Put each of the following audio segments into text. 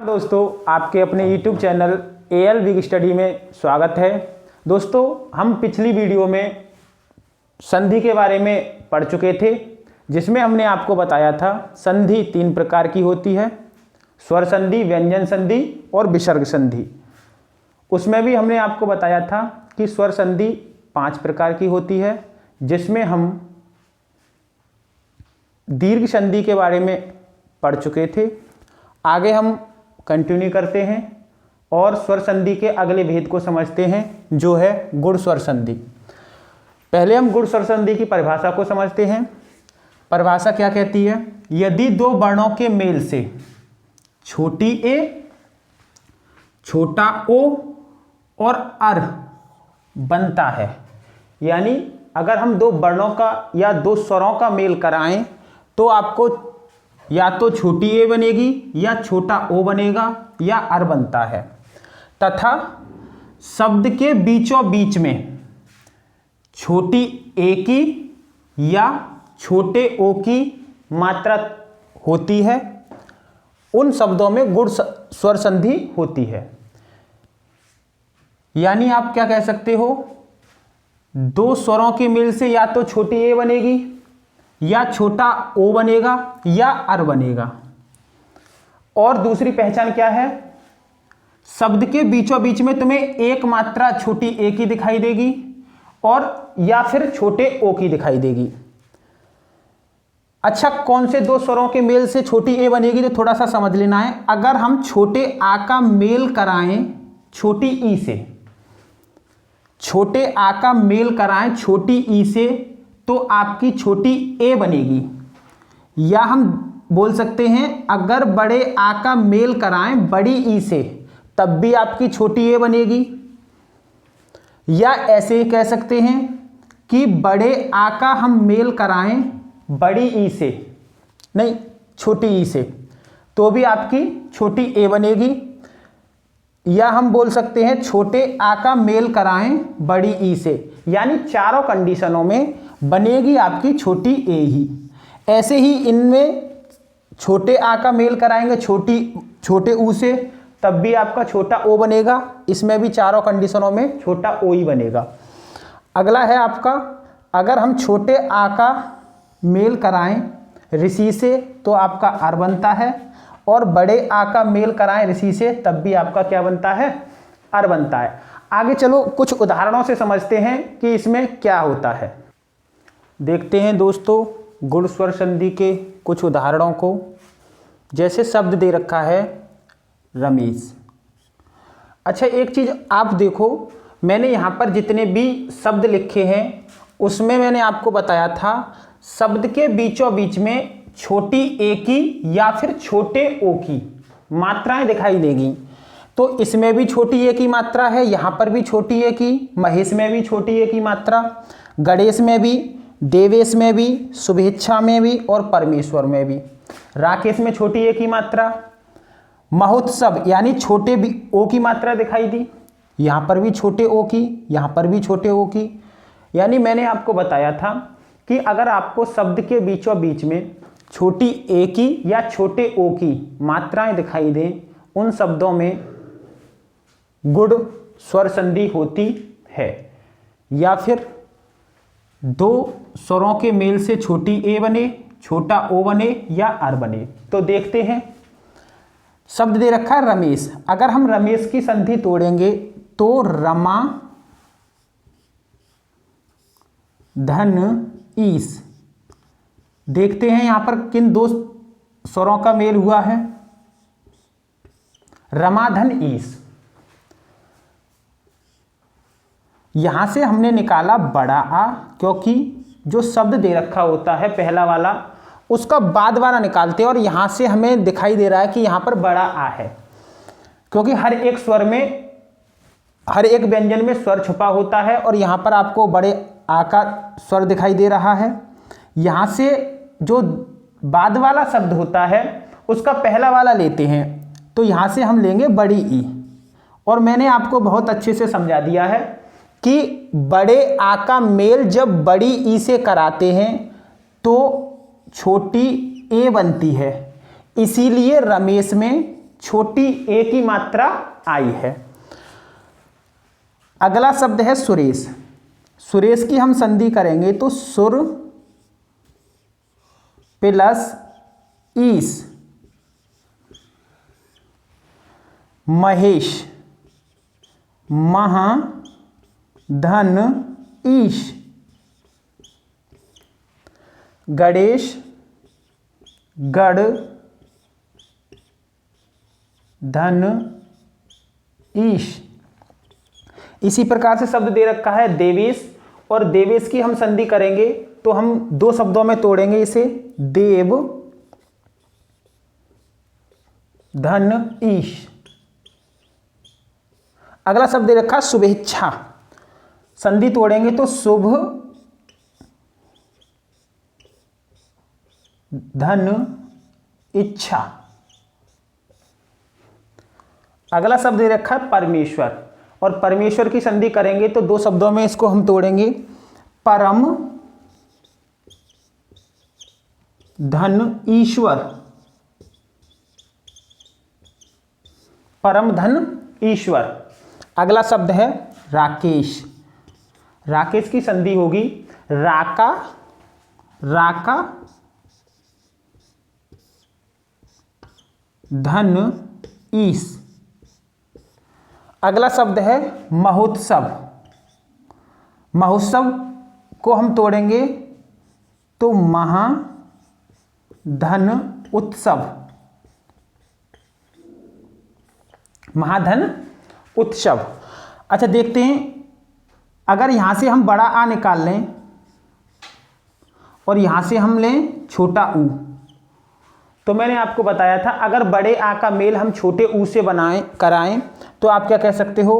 दोस्तों, आपके अपने YouTube channel AL big study में स्वागत है। दोस्तों, हम पिछली वीडियो में संधि के बारे में पढ़ चुके थे, जिसमें हमने आपको बताया था संधि 3 प्रकार की होती है, स्वर संधि, व्यंजन संधि और विसर्ग संधि। उसमें भी हमने आपको बताया था कि स्वर संधि 5 प्रकार की होती है, जिसमें हम दीर्घ संधि के बारे में पढ़ चुके थे। आगे हम कंटिन्यू करते हैं और स्वर संधि के अगले भेद को समझते हैं, जो है गुण स्वर संधि। पहले हम गुण स्वर संधि की परिभाषा को समझते हैं। परिभाषा क्या कहती है? यदि दो वर्णों के मेल से छोटी ए, छोटा ओ और अर बनता है, यानी अगर हम दो वर्णों का या दो स्वरों का मेल कराएं तो आपको या तो छोटी ए बनेगी या छोटा ओ बनेगा या अर बनता है। तथा शब्द के बीचों बीच में छोटी ए की या छोटे ओ की मात्रा होती है, उन शब्दों में गुण स्वर संधि होती है। यानी आप क्या कह सकते हो, दो स्वरों के मेल से या तो छोटी ए बनेगी या छोटा ओ बनेगा या अर बनेगा। और दूसरी पहचान क्या है? शब्द के बीचों बीच में तुम्हें एक मात्रा छोटी ए की दिखाई देगी और या फिर छोटे ओ की दिखाई देगी। अच्छा, कौन से दो स्वरों के मेल से छोटी ए बनेगी तो थोड़ा सा समझ लेना है। अगर हम छोटे आ का मेल कराएं छोटी ई से, छोटे आ का मेल कराएं छोटी ई से, तो आपकी छोटी ए बनेगी। या हम बोल सकते हैं अगर बड़े आ का मेल कराएं बड़ी ई से, तब भी आपकी छोटी ए बनेगी। या ऐसे ही कह सकते हैं कि बड़े आ का हम मेल कराएं बड़ी ई से, नहीं छोटी ई से, तो भी आपकी छोटी ए बनेगी। या हम बोल सकते हैं छोटे आ का मेल कराएं बड़ी ई से, यानी चारों कंडीशनों में बनेगी आपकी छोटी ए ही। ऐसे ही इनमें छोटे आ का मेल कराएंगे छोटे ऊ से, तब भी आपका छोटा ओ बनेगा। इसमें भी चारों कंडीशनों में छोटा ओ ही बनेगा। अगला है आपका, अगर हम छोटे आ का मेल कराएं ऋषि से तो आपका अर बनता है, और बड़े आ का मेल कराएं ऋषि से तब भी आपका क्या बनता है? अर बनता है। आगे चलो कुछ उदाहरणों से समझते हैं कि इसमें क्या होता है। देखते हैं दोस्तों गुण स्वर संधि के कुछ उदाहरणों को। जैसे शब्द दे रखा है रमेश। अच्छा, एक चीज़ आप देखो, मैंने यहाँ पर जितने भी शब्द लिखे हैं उसमें मैंने आपको बताया था शब्द के बीचों बीच में छोटी ए की या फिर छोटे ओ की मात्राएं दिखाई देगी। तो इसमें भी छोटी ए की मात्रा है, यहाँ पर भी छोटी ए की, महेश में भी छोटी ए की मात्रा, गणेश में भी, देवेश में भी, शुभेच्छा में भी और परमेश्वर में भी। राकेश में छोटी ए की मात्रा, महोत्सव यानी छोटे ओ की मात्रा दिखाई दी, यहाँ पर भी छोटे ओ की, यहाँ पर भी छोटे ओ की। यानी मैंने आपको बताया था कि अगर आपको शब्द के बीचों बीच में छोटी ए की या छोटे ओ की मात्राएं दिखाई दें, उन शब्दों में गुण स्वर संधि होती है। या फिर दो स्वरों के मेल से छोटी ए बने, छोटा ओ बने या अर बने। तो देखते हैं, शब्द दे रखा है रमेश। अगर हम रमेश की संधि तोड़ेंगे तो रमा धन ईस। देखते हैं यहां पर किन दो स्वरों का मेल हुआ है? रमाधन ईस। यहां से हमने निकाला बड़ा आ, क्योंकि जो शब्द दे रखा होता है पहला वाला, उसका बाद वाला निकालते हैं, और यहां से हमें दिखाई दे रहा है कि यहां पर बड़ा आ है, क्योंकि हर एक स्वर में, हर एक व्यंजन में स्वर छुपा होता है, और यहां पर आपको बड़े आ का स्वर दिखाई दे रहा है। यहां से जो बाद वाला शब्द होता है उसका पहला वाला लेते हैं, तो यहां से हम लेंगे बड़ी ई। और मैंने आपको बहुत अच्छे से समझा दिया है कि बड़े आ का मेल जब बड़ी ई से कराते हैं तो छोटी ए बनती है, इसीलिए रमेश में छोटी ए की मात्रा आई है। अगला शब्द है सुरेश। सुरेश की हम संधि करेंगे तो सुर प्लस ईस, महेश, महा धन ईश, गणेश, गढ़ धन ईश। इसी प्रकार से शब्द दे रखा है देवेश, और देवेश की हम संधि करेंगे तो हम दो शब्दों में तोड़ेंगे इसे, देव धन ईश। अगला शब्द दे रखा शुभेच्छा, संधि तोड़ेंगे तो शुभ धन इच्छा। अगला शब्द दे रखा है परमेश्वर, और परमेश्वर की संधि करेंगे तो दो शब्दों में इसको हम तोड़ेंगे, परम धन ईश्वर, परम धन ईश्वर। अगला शब्द है राकेश। राकेश की संधि होगी राका, राका धन ईश। अगला शब्द है महोत्सव। महोत्सव को हम तोड़ेंगे तो महा धन उत्सव, महाधन उत्सव। अच्छा देखते हैं, अगर यहां से हम बड़ा आ निकाल लें और यहां से हम लें छोटा ऊ, तो मैंने आपको बताया था अगर बड़े आ का मेल हम छोटे ऊ से कराएं तो आप क्या कह सकते हो,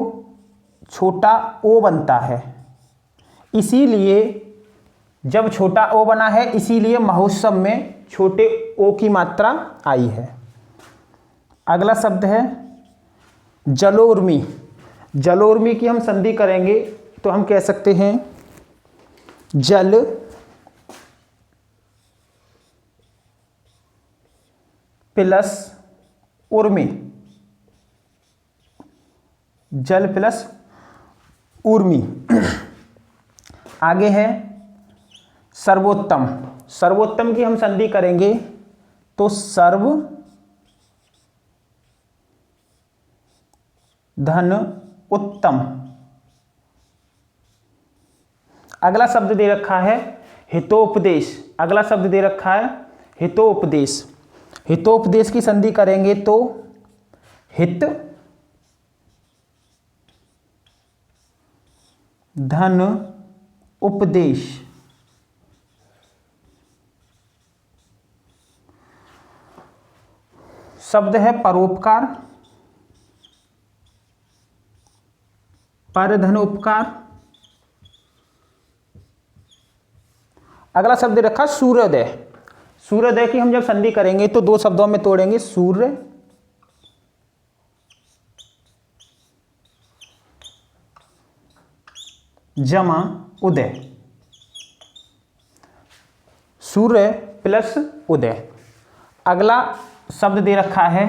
छोटा ओ बनता है। इसीलिए जब छोटा ओ बना है इसीलिए महोत्सव में छोटे ओ की मात्रा आई है। अगला शब्द है जलोर्मी। जलोर्मी की हम संधि करेंगे तो हम कह सकते हैं जल प्लस उर्मी, जल प्लस उर्मी। आगे है सर्वोत्तम। सर्वोत्तम की हम संधि करेंगे तो सर्व धन उत्तम। अगला शब्द दे रखा है हितोपदेश। अगला शब्द दे रखा है हितोपदेश। हितोपदेश की संधि करेंगे तो हित धन उपदेश। शब्द है परोपकार, पर धन उपकार। अगला शब्द रखा सूर्योदय। सूर्योदय की हम जब संधि करेंगे तो दो शब्दों में तोड़ेंगे, सूर्य जमा उदय, सूर्य प्लस उदय। अगला शब्द दे रखा है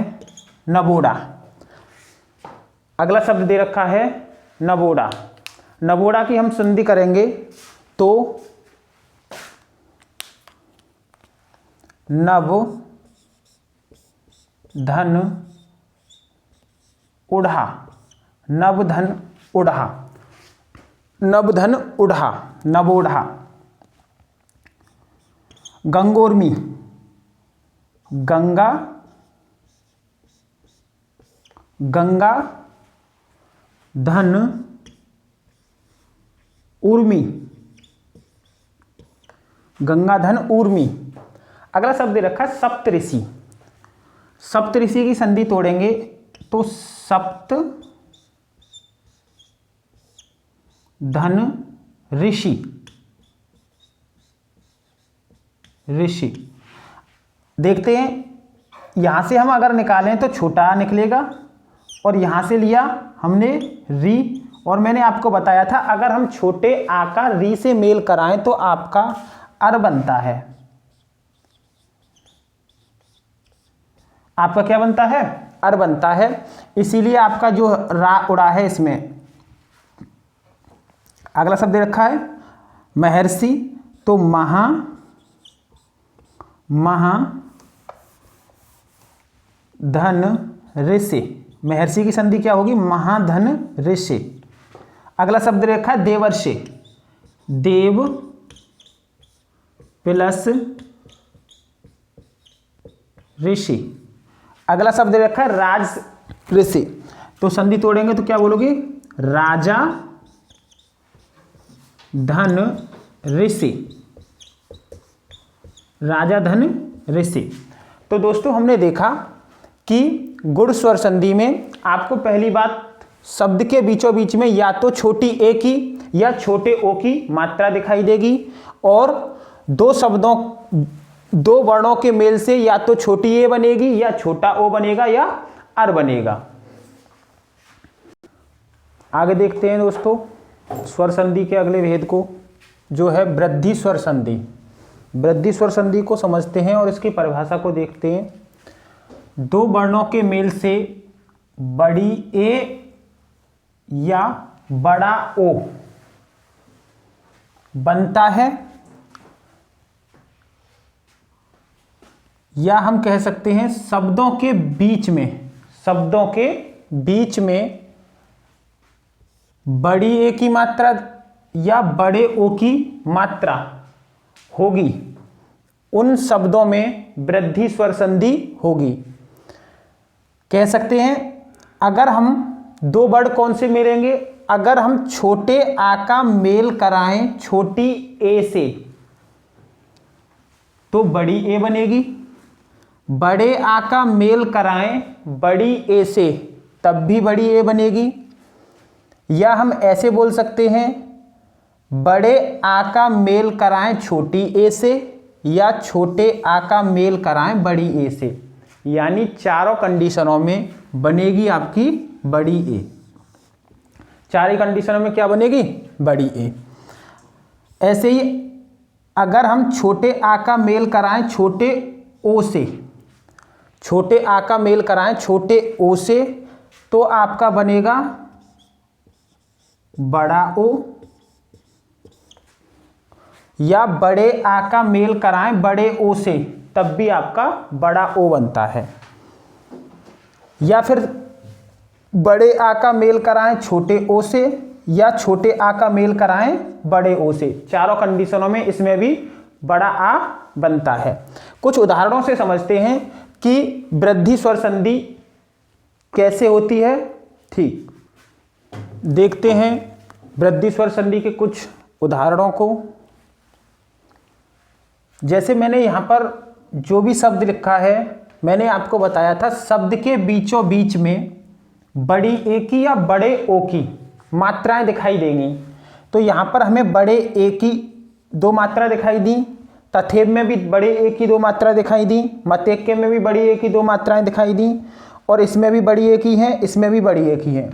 नवोड़ा। अगला शब्द दे रखा है नवोड़ा। नवोड़ा की हम संधि करेंगे तो नव धन उढ़ा, नव धन उढ़ा, नव धन उढ़ा, नवोढ़ा। गंगोर्मी, गंगा, गंगा धन उर्मी, गंगा धन उर्मी। अगला शब्द दे रखा है सप्तऋषि। सप्तऋषि की संधि तोड़ेंगे तो सप्त धन ऋषि, ऋषि। देखते हैं, यहां से हम अगर निकालें तो छोटा निकलेगा और यहां से लिया हमने री, और मैंने आपको बताया था अगर हम छोटे आ का री से मेल कराएं तो आपका अर बनता है। आपका क्या बनता है? अर बनता है, इसीलिए आपका जो रा उड़ा है इसमें। अगला शब्द रखा है महर्षि, तो महाधन ऋषि, महर्षि की संधि क्या होगी? महाधन ऋषि। अगला शब्द रखा है देवर्षि, देव प्लस ऋषि। अगला शब्द रखा है राज ऋषि, तो संधि तोड़ेंगे तो क्या बोलोगे? राजा धन ऋषि, राजा धन ऋषि। तो दोस्तों हमने देखा कि गुण स्वर संधि में आपको पहली बात शब्द के बीचों बीच में या तो छोटी ए की या छोटे ओ की मात्रा दिखाई देगी, और दो वर्णों के मेल से या तो छोटी ए बनेगी या छोटा ओ बनेगा या अर बनेगा। आगे देखते हैं दोस्तों स्वर संधि के अगले भेद को, जो है वृद्धि स्वर संधि। वृद्धि स्वर संधि को समझते हैं और इसकी परिभाषा को देखते हैं। दो वर्णों के मेल से बड़ी ए या बड़ा ओ बनता है, या हम कह सकते हैं शब्दों के बीच में बड़ी ए की मात्रा या बड़े ओ की मात्रा होगी, उन शब्दों में वृद्धि स्वर संधि होगी। कह सकते हैं अगर हम दो वर्ड कौन से मिलेंगे? अगर हम छोटे आ का मेल कराएं छोटी ए से तो बड़ी ए बनेगी, बड़े आ का मेल कराएं बड़ी ए से तब भी बड़ी ए बनेगी, या हम ऐसे बोल सकते हैं बड़े आ का मेल कराएं छोटी ए से या छोटे आ का मेल कराएं बड़ी ए से, यानी चारों कंडीशनों में बनेगी आपकी बड़ी ए। चार ही कंडीशनों में क्या बनेगी? बड़ी ए। ऐसे ही अगर हम छोटे आ का मेल कराएं छोटे ओ से, छोटे आ का मेल कराएं छोटे ओ से, तो आपका बनेगा बड़ा ओ, या बड़े आ का मेल कराएं बड़े ओ से तब भी आपका बड़ा ओ बनता है, या फिर बड़े आ का मेल कराएं छोटे ओ से या छोटे आ का मेल कराएं बड़े ओ से। चारों कंडीशनों में इसमें भी बड़ा आ बनता है। कुछ उदाहरणों से समझते हैं कि वृद्धि स्वर संधि कैसे होती है। ठीक, देखते हैं वृद्धि स्वर संधि के कुछ उदाहरणों को। जैसे मैंने यहाँ पर जो भी शब्द लिखा है, मैंने आपको बताया था शब्द के बीचों बीच में बड़ी ए की या बड़े ओ की मात्राएं दिखाई देंगी। तो यहाँ पर हमें बड़े ए की दो मात्रा दिखाई दी, तथेब में भी बड़े ए की दो मात्रा दिखाई दी, मतेक्य में भी बड़ी ए की दो मात्राएं दिखाई दी, और इसमें भी बड़ी ए की हैं, इसमें भी बड़ी ए की हैं,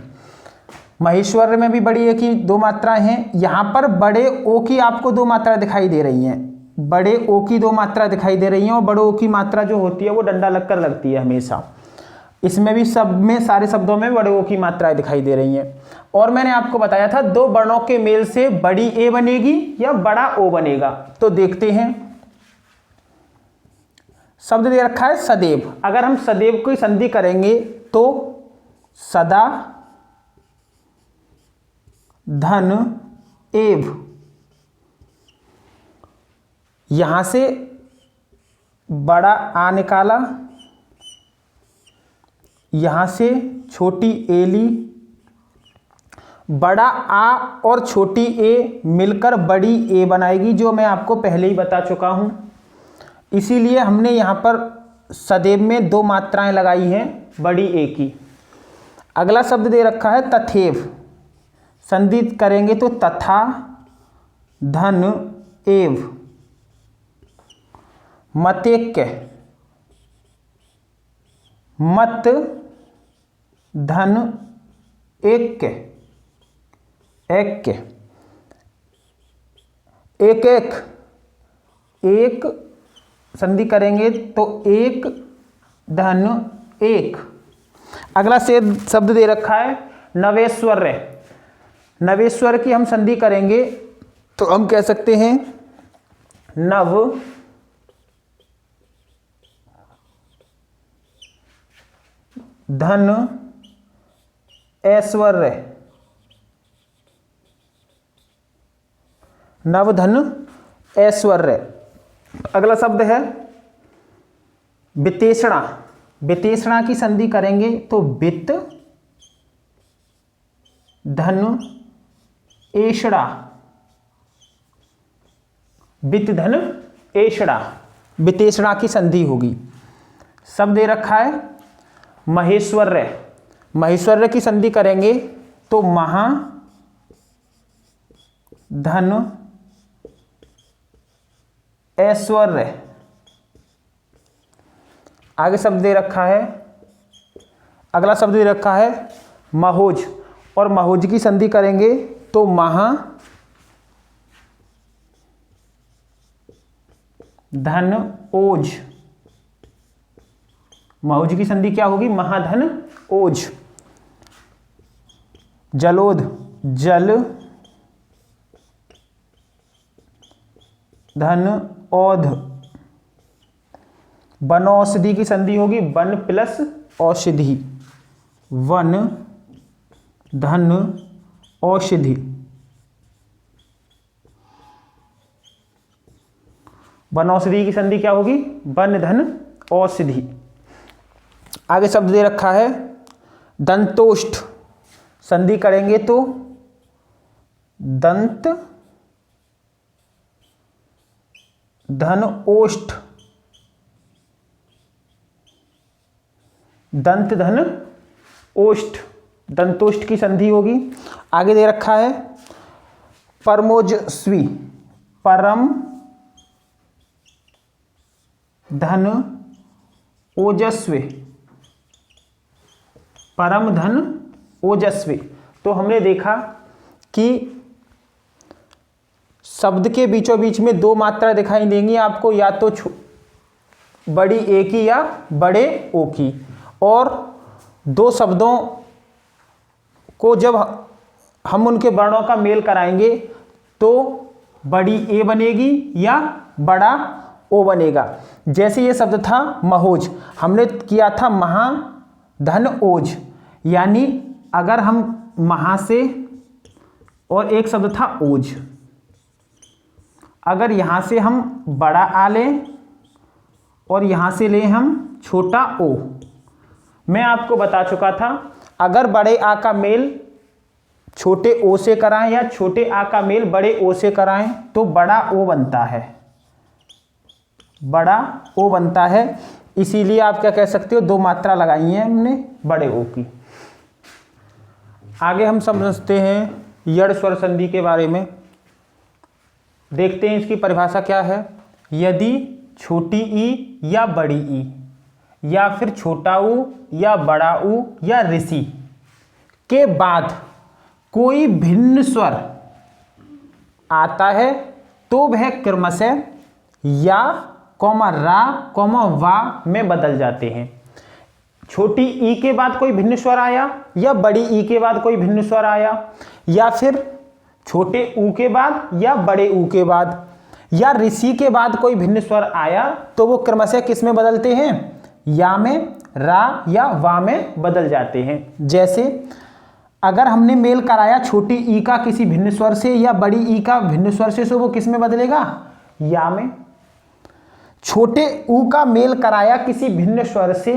महेश्वर में भी बड़ी ए की दो मात्राएं हैं। यहाँ पर बड़े ओ की आपको दो मात्रा दिखाई दे रही हैं, बड़े ओ की दो मात्रा दिखाई दे रही हैं, और बड़े ओ की मात्रा जो होती है वो डंडा लगकर लगती है हमेशा। इसमें भी सब में सारे शब्दों में बड़े ओ की मात्राएं दिखाई दे रही हैं। और मैंने आपको बताया था दो वर्णों के मेल से बड़ी ए बनेगी या बड़ा ओ बनेगा। तो देखते हैं, शब्द दे रखा है सदैव। अगर हम सदैव की संधि करेंगे तो सदा धन एव, यहां से बड़ा आ निकाला, यहां से छोटी ए ली, बड़ा आ और छोटी ए मिलकर बड़ी ए बनाएगी, जो मैं आपको पहले ही बता चुका हूं। इसीलिए हमने यहां पर सदैव में दो मात्राएं लगाई हैं बड़ी ए की। अगला शब्द दे रखा है तथेव, संधि करेंगे तो तथा धन एव, मतेक्य, मत धन एक्य, एक्य, एक एक, एक संधि करेंगे तो एक धन एक, अगला शब्द दे रखा है नवेश्वर्य। नवेश्वर की हम संधि करेंगे तो हम कह सकते हैं नव धन ऐश्वर्य। नव धन ऐश्वर्य। अगला शब्द है वितेषणा। वितेषणा की संधि करेंगे तो वित्त धन एषणा। वित्त धन एषणा, वितेषणा की संधि होगी। शब्द दे रखा है महेश्वर्य। महेश्वर्य की संधि करेंगे तो महा धन ऐश्वर्य। आगे शब्द दे रखा है, अगला शब्द दे रखा है महोज। और महोज की संधि करेंगे तो महा धन ओज। महोज की संधि क्या होगी? महाधन ओज। जलोध, जल धन औध। वनौषधि की संधि होगी वन प्लस औषधि। वन धन औषधि। वनौषधि की संधि क्या होगी? वन धन औषधि। आगे शब्द दे रखा है दंतोष्ठ। संधि करेंगे तो दंत धन ओष्ठ। दंत धन ओष्ठ, दंतोष्ठ की संधि होगी। आगे दे रखा है परमोजस्वी। परम धन ओजस्वी। परम धन ओजस्वी। तो हमने देखा कि शब्द के बीचों बीच में दो मात्रा दिखाई देंगी आपको, या तो बड़ी ए की या बड़े ओ की। और दो शब्दों को जब हम उनके वर्णों का मेल कराएंगे तो बड़ी ए बनेगी या बड़ा ओ बनेगा। जैसे ये शब्द था महोज, हमने किया था महा धन ओज, यानी अगर हम महा से, और एक शब्द था ओज, अगर यहां से हम बड़ा आ लें और यहां से लें हम छोटा ओ। मैं आपको बता चुका था अगर बड़े आ का मेल छोटे ओ से कराएं या छोटे आ का मेल बड़े ओ से कराएं तो बड़ा ओ बनता है। बड़ा ओ बनता है, इसीलिए आप क्या कह सकते हो, दो मात्रा लगाई है हमने बड़े ओ की। आगे हम समझते हैं यड़ स्वर संधि के बारे में। देखते हैं इसकी परिभाषा क्या है। यदि छोटी ई या बड़ी ई या फिर छोटा ऊ या बड़ा ऊ या ऋषि के बाद कोई भिन्न स्वर आता है तो वह क्रमशः या कौमा रा कौमा वा में बदल जाते हैं। छोटी ई के बाद कोई भिन्न स्वर आया या बड़ी ई के बाद कोई भिन्न स्वर आया, या फिर छोटे ऊ के बाद या बड़े ऊ के बाद या ऋषि के बाद कोई भिन्न स्वर आया तो वो क्रमशः किस में बदलते हैं? या में, रा या वा में बदल जाते हैं। जैसे अगर हमने मेल कराया छोटी ई का किसी भिन्न स्वर से या बड़ी ई का भिन्न स्वर से तो वो किस में बदलेगा? या में। छोटे ऊ का मेल कराया किसी भिन्न स्वर से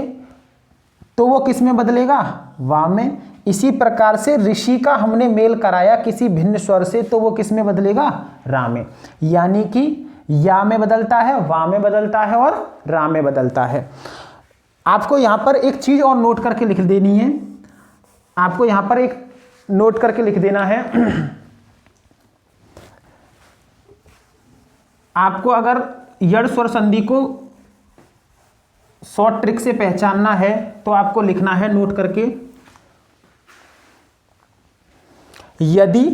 तो वो किस में बदलेगा? वा में। इसी प्रकार से ऋषि का हमने मेल कराया किसी भिन्न स्वर से तो वो किस में बदलेगा? रा में। यानी कि या में बदलता है, वा में बदलता है और रा में बदलता है। आपको यहां पर एक चीज और नोट करके लिख देनी है। आपको यहां पर एक नोट करके लिख देना है। आपको अगर यड़ स्वर संधि को शॉर्ट ट्रिक से पहचानना है तो आपको लिखना है नोट करके, यदि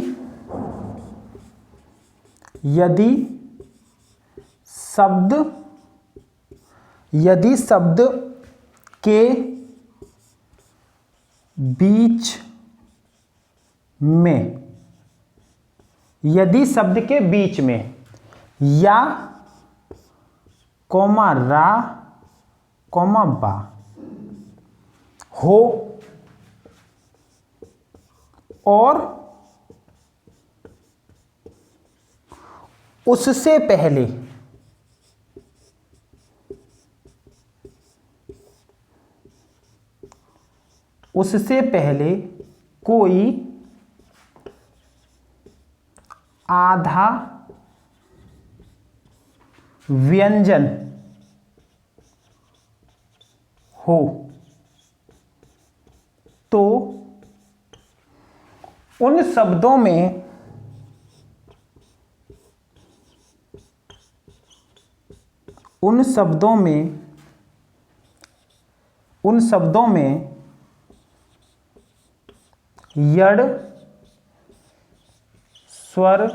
शब्द के बीच में, यदि शब्द के बीच में या कॉमा रा कॉमा बा हो और उससे पहले कोई आधा व्यंजन हो तो उन शब्दों में यड़ स्वर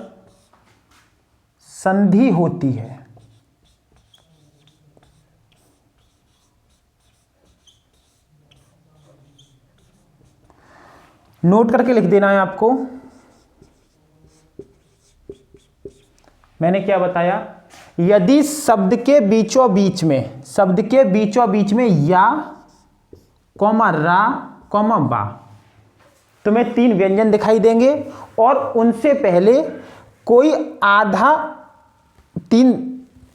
संधि होती है। नोट करके लिख देना है आपको। मैंने क्या बताया, यदि शब्द के बीचों बीच में या कॉमा रा कॉमा बा, तुम्हें 3 व्यंजन दिखाई देंगे और उनसे पहले कोई आधा 3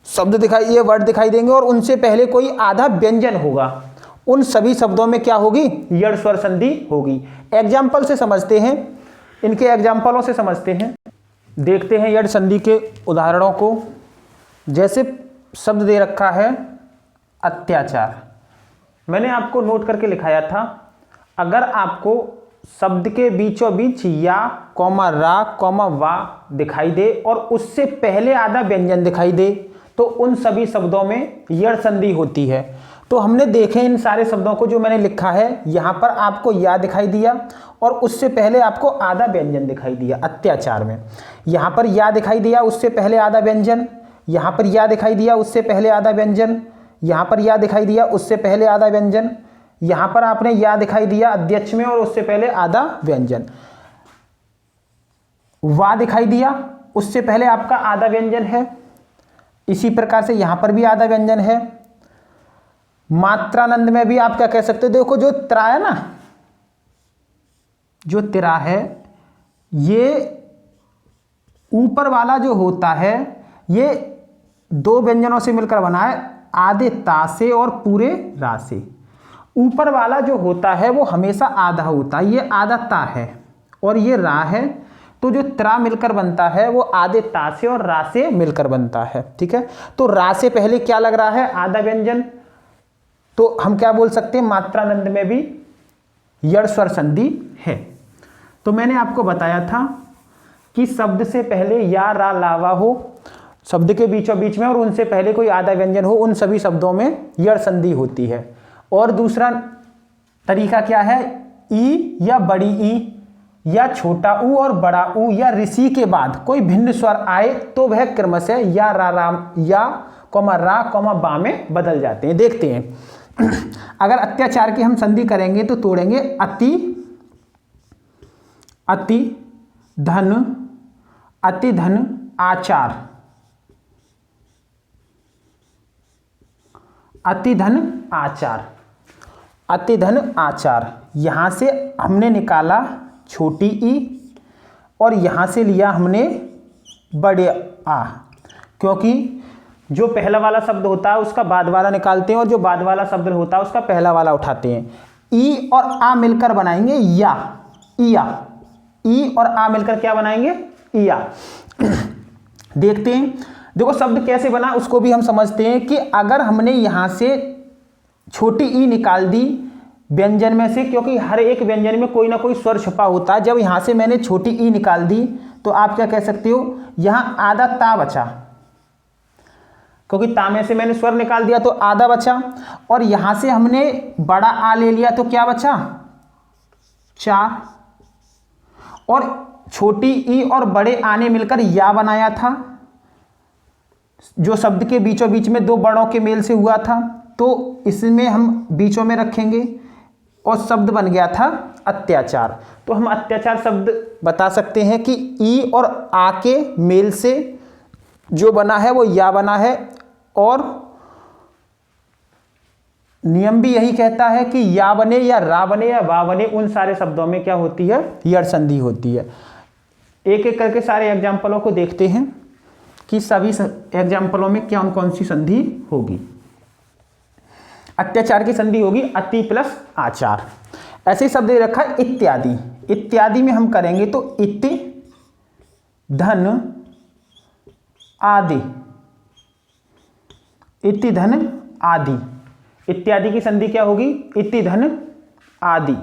शब्द दिखाई, ये वर्ड दिखाई देंगे और उनसे पहले कोई आधा व्यंजन होगा। उन सभी शब्दों में क्या होगी, यड़ स्वर संधि होगी। एग्जाम्पल से समझते हैं, इनके एग्जाम्पलों से समझते हैं। देखते हैं यड़ संधि के उदाहरणों को। जैसे शब्द दे रखा है अत्याचार, मैंने आपको नोट करके लिखाया था, अगर आपको शब्द के बीचों बीच या कॉमा रा कॉमा वा दिखाई दे और उससे पहले आधा व्यंजन दिखाई दे तो उन सभी शब्दों में यड़ संधि होती है। तो हमने देखे इन सारे शब्दों को जो मैंने लिखा है, यहाँ पर आपको या दिखाई दिया और उससे पहले आपको आधा व्यंजन दिखाई दिया अत्याचार में। यहाँ पर या दिखाई दिया, उससे पहले आधा व्यंजन, यहाँ पर या दिखाई दिया, उससे पहले आधा व्यंजन, यहाँ पर या दिखाई दिया, उससे पहले आधा व्यंजन, यहाँ पर आपने या दिखाई दिया अध्यक्ष में और उससे पहले आधा व्यंजन, वा दिखाई दिया, उससे पहले आपका आधा व्यंजन है। इसी प्रकार से यहाँ पर भी आधा व्यंजन है। मात्रानंद में भी आप क्या कह सकते हो, देखो जो त्रा है ना, जो तिरा है, ये ऊपर वाला जो होता है ये 2 व्यंजनों से मिलकर बना है, आधे ता से और पूरे रा से। ऊपर वाला जो होता है वो हमेशा आधा होता है, ये आधा ता है और ये रा है, तो जो त्रा मिलकर बनता है वो आधे ता से और रा से मिलकर बनता है। ठीक है, तो रा से पहले क्या लग रहा है, आधा व्यंजन, तो हम क्या बोल सकते हैं, मात्रानंद में भी यड़ स्वर संधि है। तो मैंने आपको बताया था कि शब्द से पहले या रा लावा हो, शब्द के बीचों बीच में और उनसे पहले कोई आधा व्यंजन हो, उन सभी शब्दों में यड़ संधि होती है। और दूसरा तरीका क्या है, ई या बड़ी ई या छोटा ऊ और बड़ा ऊ या ऋषि के बाद कोई भिन्न स्वर आए तो वह क्रमशः या रा कॉमा रा कॉमा बा में बदल जाते हैं। देखते हैं अगर अत्याचार की हम संधि करेंगे तो तोड़ेंगे अति धन आचार, अति धन आचार। यहां से हमने निकाला छोटी ई और यहां से लिया हमने बड़े आ, क्योंकि जो पहला वाला शब्द होता है उसका बाद वाला निकालते हैं और जो बाद वाला शब्द होता है उसका पहला वाला उठाते हैं। ई और आ मिलकर बनाएंगे या, इया। ई और आ मिलकर क्या बनाएंगे, इया। देखते हैं, देखो शब्द कैसे बना उसको भी हम समझते हैं कि अगर हमने यहां से छोटी ई निकाल दी व्यंजन में से, क्योंकि हर एक व्यंजन में कोई ना कोई स्वर छुपा होता है, जब यहां से मैंने छोटी ई निकाल दी तो आप क्या कह सकते हो, यहां आधा ता बचा, क्योंकि ता में से मैंने स्वर निकाल दिया तो आधा बचा, और यहां से हमने बड़ा आ ले लिया तो क्या बचा, 4, और छोटी ई और बड़े आने मिलकर या बनाया था, जो शब्द के बीचों बीच में 2 बड़ों के मेल से हुआ था, तो इसमें हम बीचों में रखेंगे और शब्द बन गया था अत्याचार। तो हम अत्याचार शब्द बता सकते हैं कि ई और आ के मेल से जो बना है वो या बना है, और नियम भी यही कहता है कि या बने या रा बने या वा बने, उन सारे शब्दों में क्या होती है, यड़ संधि होती है। एक एक करके सारे एग्जाम्पलों को देखते हैं कि सभी एग्जाम्पलों में क्या कौन सी संधि होगी। अत्याचार की संधि होगी अति प्लस आचार। ऐसे ही शब्द दे रखा है इत्यादि। इत्यादि में हम करेंगे तो इति धन आदि, इति धन आदि। इत्यादि की संधि क्या होगी, इति धन आदि।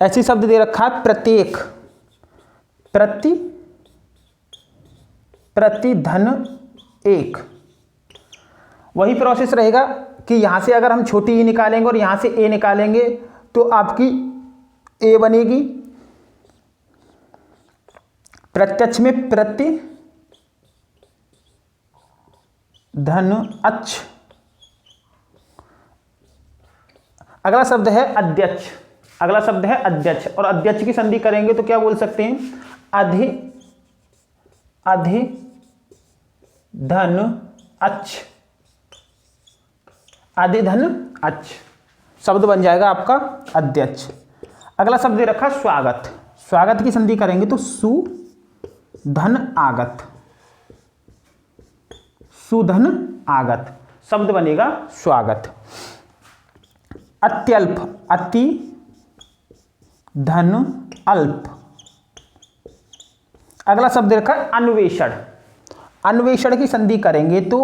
ऐसे शब्द दे रखा है प्रत्येक, प्रति धन एक। वही प्रोसेस रहेगा कि यहां से अगर हम छोटी ई निकालेंगे और यहां से ए निकालेंगे तो आपकी ए बनेगी। प्रत्यक्ष में प्रति धन अच्छ। अगला शब्द है अध्यक्ष। अगला शब्द है अध्यक्ष, और अध्यक्ष की संधि करेंगे तो क्या बोल सकते हैं, अधि धन अच्छ, अधि धन अच्छ शब्द बन जाएगा आपका अध्यक्ष। अगला शब्द दे रखा स्वागत। स्वागत की संधि करेंगे तो सु धन आगत, सुधन आगत शब्द बनेगा स्वागत। अत्यल्प, अति धन अल्प। अगला शब्द दे रखा है अन्वेषण। अन्वेषण की संधि करेंगे तो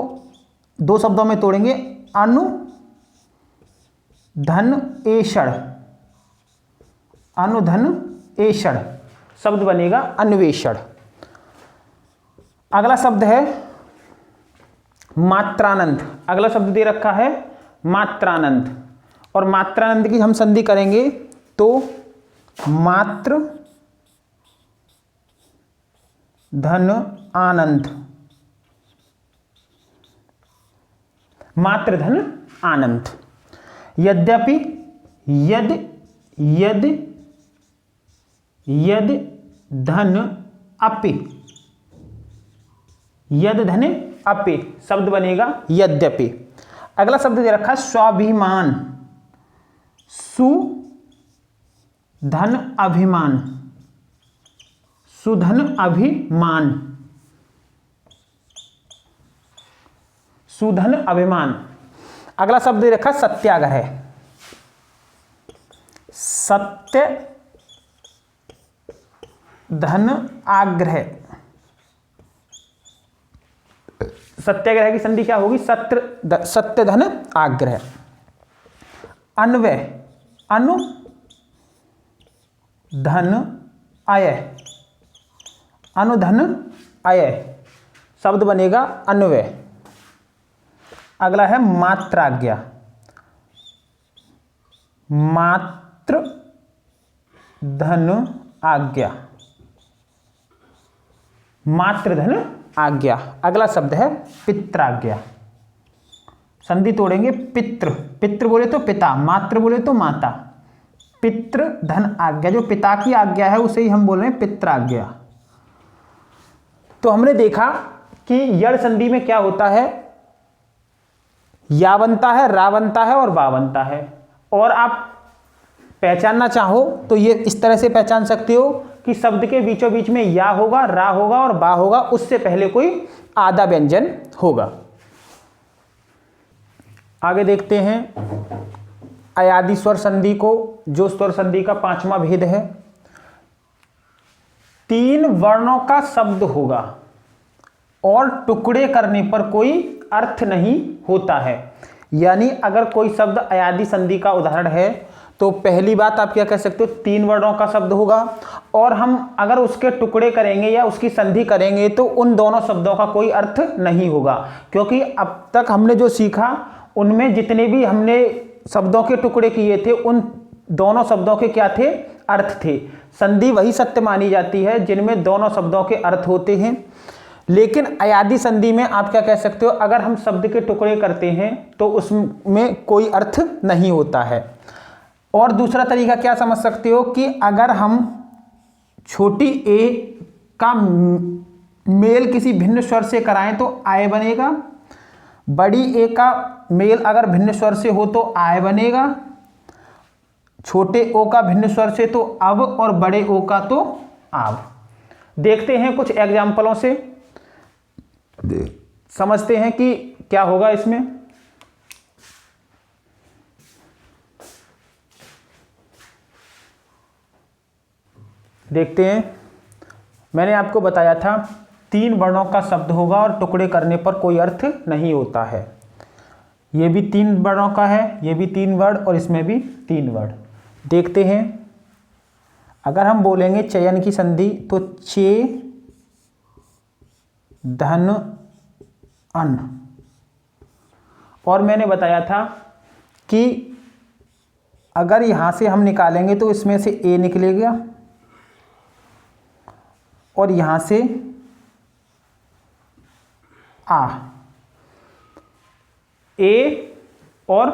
दो शब्दों में तोड़ेंगे, अनु धन एषण, अनुधन एषण शब्द बनेगा अन्वेषण। अगला शब्द है मात्रानंद। अगला शब्द दे रखा है मात्रानंद, और मात्रानंद की हम संधि करेंगे तो मात्र धन आनंद, मात्र धन आनंद। यद्यपि, यद यद यद धन अपि, यद धन अपि शब्द बनेगा यद्यपि। अगला शब्द दे रखा है स्वाभिमान। सु धन अभिमान, सुधन अभिमान, सुधन अभिमान। अगला शब्द दे रखा सत्याग्रह। सत्य धन आग्रह। सत्याग्रह की संधि क्या होगी, सत्य धन आग्रह। अन्वय, अनु धन अय, अनुधन अय शब्द बनेगा अन्वय। अगला है मात्राज्ञा। मात्र धन आज्ञा, मात्र धन आज्ञा। अगला शब्द है पित्राज्ञा। संधि तोड़ेंगे पितृ, पितृ बोले तो पिता, मात्र बोले तो माता। पितृ धन आज्ञा, जो पिता की आज्ञा है उसे ही हम बोल रहे हैं पित्राज्ञा। तो हमने देखा कि यड़ संधि में क्या होता है, या बनता है, रा बनता है और वा बनता है। और आप पहचानना चाहो तो ये इस तरह से पहचान सकते हो कि शब्द के बीचों बीच में या होगा, रा होगा और बा होगा, उससे पहले कोई आधा व्यंजन होगा। आगे देखते हैं अयादि स्वर संधि को, जो स्वर संधि का 5वां भेद है। 3 वर्णों का शब्द होगा और टुकड़े करने पर कोई अर्थ नहीं होता है। यानी अगर कोई शब्द अयादि संधि का उदाहरण है तो पहली बात आप क्या कह सकते हो, 3 वर्णों का शब्द होगा, और हम अगर उसके टुकड़े करेंगे या उसकी संधि करेंगे तो उन दोनों शब्दों का कोई अर्थ नहीं होगा। क्योंकि अब तक हमने जो सीखा उनमें जितने भी हमने शब्दों के टुकड़े किए थे उन दोनों शब्दों के क्या थे, अर्थ थे। संधि वही सत्य मानी जाती है जिनमें दोनों शब्दों के अर्थ होते हैं। लेकिन अयादि संधि में आप क्या कह सकते हो, अगर हम शब्द के टुकड़े करते हैं तो उसमें कोई अर्थ नहीं होता है। और दूसरा तरीका क्या समझ सकते हो कि अगर हम छोटी ए का मेल किसी भिन्न स्वर से कराएं तो आय बनेगा, बड़ी ए का मेल अगर भिन्न स्वर से हो तो आय बनेगा, छोटे ओ का भिन्न स्वर से तो अब, और बड़े ओ का तो आब। देखते हैं कुछ एग्जाम्पलों से, समझते हैं कि क्या होगा इसमें। देखते हैं, मैंने आपको बताया था 3 वर्णों का शब्द होगा और टुकड़े करने पर कोई अर्थ नहीं होता है। ये भी 3 वर्णों का है, ये भी 3 वर्ण और इसमें भी 3 वर्ण। देखते हैं, अगर हम बोलेंगे चयन की संधि तो चे धन अन, और मैंने बताया था कि अगर यहां से हम निकालेंगे तो इसमें से ए निकलेगा और यहां से आ, ए और